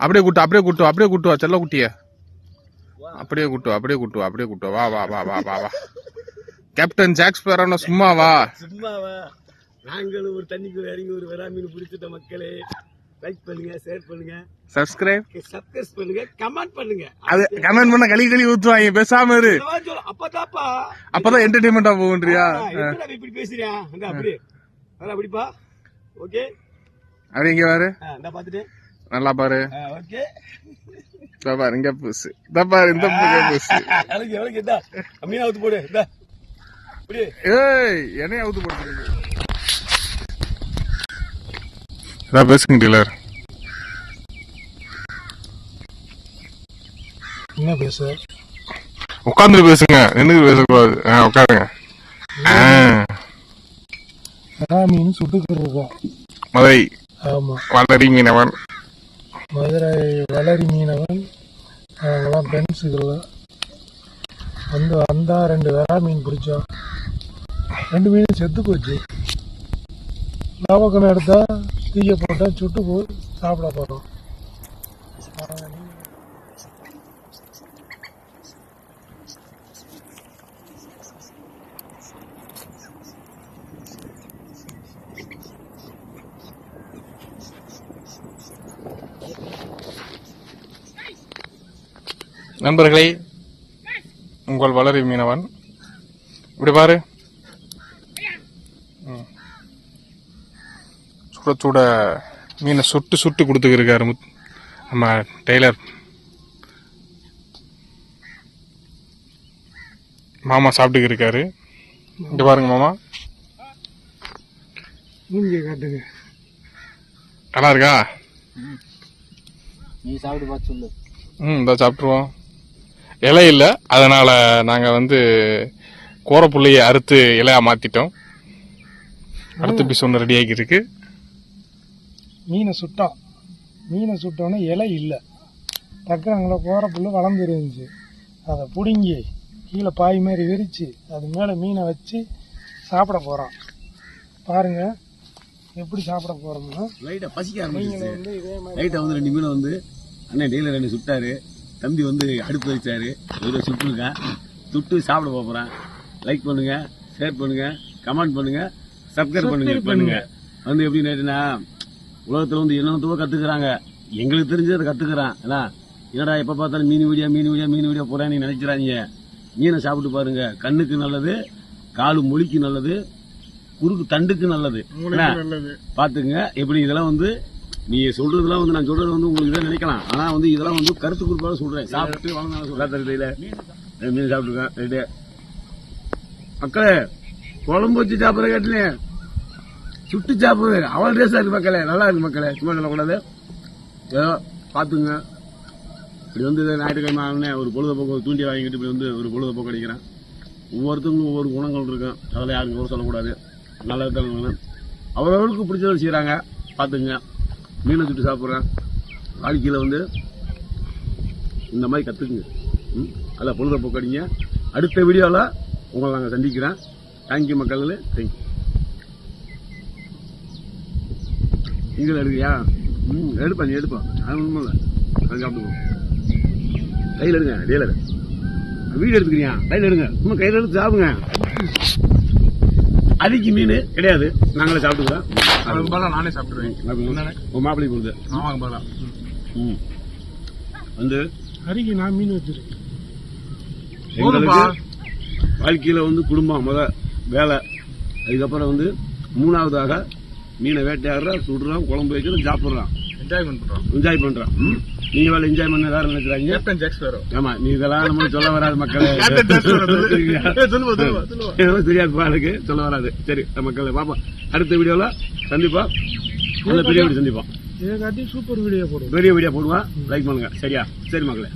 அப்படியே கூட்டு வா செல்ல குட்டிய. அப்படியே கூட்டு வா. வா கேப்டன் ஜாக் ஸ்பேரோ சும்மாவா? நாங்கள் ஒரு தண்ணிக்குள்ள இறங்கி ஒரு வெறா மீன் பிடிச்சிட்ட மக்களே. லைக் பண்ணுங்க, ஷேர் பண்ணுங்க, சப்ஸ்கிரைப் பண்ணுங்க, கமெண்ட் பண்ணுங்க. அது கமெண்ட் பண்ண கலி ஊத்துவாங்க. பேசாம இரு. அப்பதான் என்டர்டெயின்மெண்டா போகுன்றியா? இப்படி பேசுறியா? அப்படியே அப்படிப்பா. ஓகே, அப்படி இங்க பாரு. பாத்துட்டு நல்லா பாரு. ஓகே, பாரு இங்க பூசு. பாரு இந்த பூசு. மீன் அவுத்து போடு. ஏய் என்னைய அவுத்து போட்டு பேசுங்க டீலர். என்ன பேச? உட்காந்துட்டு பேசுங்க. என்னது பேசக்கூடாது. உட்காருங்க. மீன் சுட்டுக்கிறதா? மதுரை. ஆமா, வளரி மீனவன். மதுரை வளரி மீனவன். அவங்களாம் ஃப்ரெண்ட்ஸுக்குள்ள வந்து வந்தா 2 வெறா மீன் பிடிச்சோம். 2 மீன் செத்து போச்சு. லாபக்கம் எடுத்தா தீய போட்டா சுட்டு போய் சாப்பிட போறோம். நண்பர்களே, உங்கள் வளரி மீனவன். இப்படி பாரு. சுட மீனை சுட்டு கொடுத்துக்கிருக்காரு நம்ம டெய்லர் மாமா. சாப்பிட்டுக்கு இருக்காரு. இங்க பாருங்க மாமா. காட்டுங்க. நல்லா இருக்கா? நீ சாப்பிட்டு பார்த்து சொல்லு. இந்த சாப்பிட்டுருவோம். இலை இல்லை, அதனால நாங்க கோரப்புள்ளையை அறுத்து இலையா மாத்திட்டோம். அடுத்த பீஸ் ஒன்று ரெடி ஆகி இருக்கு. மீனை சுட்டோன்னே இலை இல்லை. தக்குறாங்கள கோரப்புல்லு வளர்ந்து இருந்துச்சு. அதை பிடுங்கி கீழே பாய் மாதிரி விரித்து அது மேலே மீனை வச்சு சாப்பிட போகிறோம். பாருங்க எப்படி சாப்பிட போகிறோம்னா, லைட்டாக பசிக்க ஆரம்பிச்சு. லைட்டாக 2 மீனை அண்ணன் டெய்லர் 2 சுட்டாரு. தம்பி அடுப்பு வச்சாரு. ஒரு சுட்டுருக்கேன். சுட்டு சாப்பிட போகிறேன். லைக் பண்ணுங்க, ஷேர் பண்ணுங்க, கமெண்ட் பண்ணுங்க, சப்ஸ்கிரைப் பண்ணுங்க. எப்படி நேற்றுனா உலகத்தில் என்னென்னத்தோ கற்றுக்குறாங்க. எங்களுக்கு தெரிஞ்சு அதை கற்றுக்குறான். என்னடா எப்போ பார்த்தாலும் மீன் வீடியோ போகிறேன் நீ நினைக்கிறாங்க. மீனை சாப்பிட்டு பாருங்க. கண்ணுக்கு நல்லது, காலு மொழிக்கு நல்லது, குறுக்கு தண்டுக்கு நல்லது. பார்த்துங்க. எப்படி இதெல்லாம் நீ சொல்றதுலாம் நான் சொல்றது உங்களுக்கு இதை நினைக்கலாம். ஆனா இதெல்லாம் கருத்து குறிப்பாக சொல்றேன். சாப்பிட்டு வளர்ந்தாலும் மீன் சாப்பிட்டுருக்கேன். ரைட்டு மக்களே, குழம்பு வச்சு சாப்பிட்ற கேட்டுனே சுட்டு சாப்பிடு. அவ்வளோ டேஸ்டா இருக்கு மக்களே. நல்லா இருக்கு மக்களே. சும்மா சொல்லக்கூடாது. ஏதோ பார்த்துங்க. இப்படி ஞாயிற்றுக்கிழமை ஒரு பொழுதுபோக்கு தூண்டி வாங்கிட்டு இப்படி ஒரு பொழுதுபோக்கு அடிக்கிறேன். ஒவ்வொருத்தவங்களும் ஒவ்வொரு குணங்கள் இருக்கும். அதெல்லாம் யாருக்கும் கூட சொல்லக்கூடாது. நல்லது அவரவருக்கு பிடிச்சவங்க செய்கிறாங்க. பார்த்துங்க. மீனை சுட்டு சாப்பிட்றேன். வாழ்க்கையில் இந்த மாதிரி கற்றுக்குங்க. அதில் பொழுதுபோக்கு அடிங்க. அடுத்த வீடியோவில் உங்களை நாங்கள் சந்திக்கிறேன். தேங்க்யூ மக்களே. தேங்க்யூ. நீங்கள் எடுக்கியா? எடுப்பா, நீ எடுப்பா. அது ஒன்றும் இல்லை. அது சாப்பிடுவோம். கையில் எடுங்க. டெய்லர் வீடு எடுத்துக்கிறியா? கையில் எடுங்க. சும்மா கையில் எடுத்து சாப்பிடுங்க. அதிக்கு மீன் கிடையாது. நாங்களே சாப்பிட்டுக்கிறோம். நானே சாப்பிடுவேன். மாப்பிள்ளை கொடுத்து அரிக்கு நான் மீன் வச்சிருக்கேன். வாழ்க்கையில் குடும்பம் வேலை. அதுக்கப்புறம் 3வதாக மீனை வேட்டையாடுறோம், சுடுறோம், குழம்பு வைக்கிறோம், சாப்பிட்றோம், என்ஜாய் பண்றோம். நீங்க வேலை என்ஜாய் பண்ண எல்லாரும் நினைக்கிறாங்க. ஆமா, நீ இதெல்லாம் நம்ம சொல்ல வராது மக்களே. தெரியாது பாருக்கு சொல்ல வராது. சரி மக்களே, பாப்போம். அடுத்த வீடியோல சந்திப்பா. நல்ல பெரிய வீடியோ சந்திப்போம். சூப்பர் வீடியோ போடுவோம். பெரிய வீடியோ போடுவோம். லைக் பண்ணுங்க. சரியா? சரி மக்களே.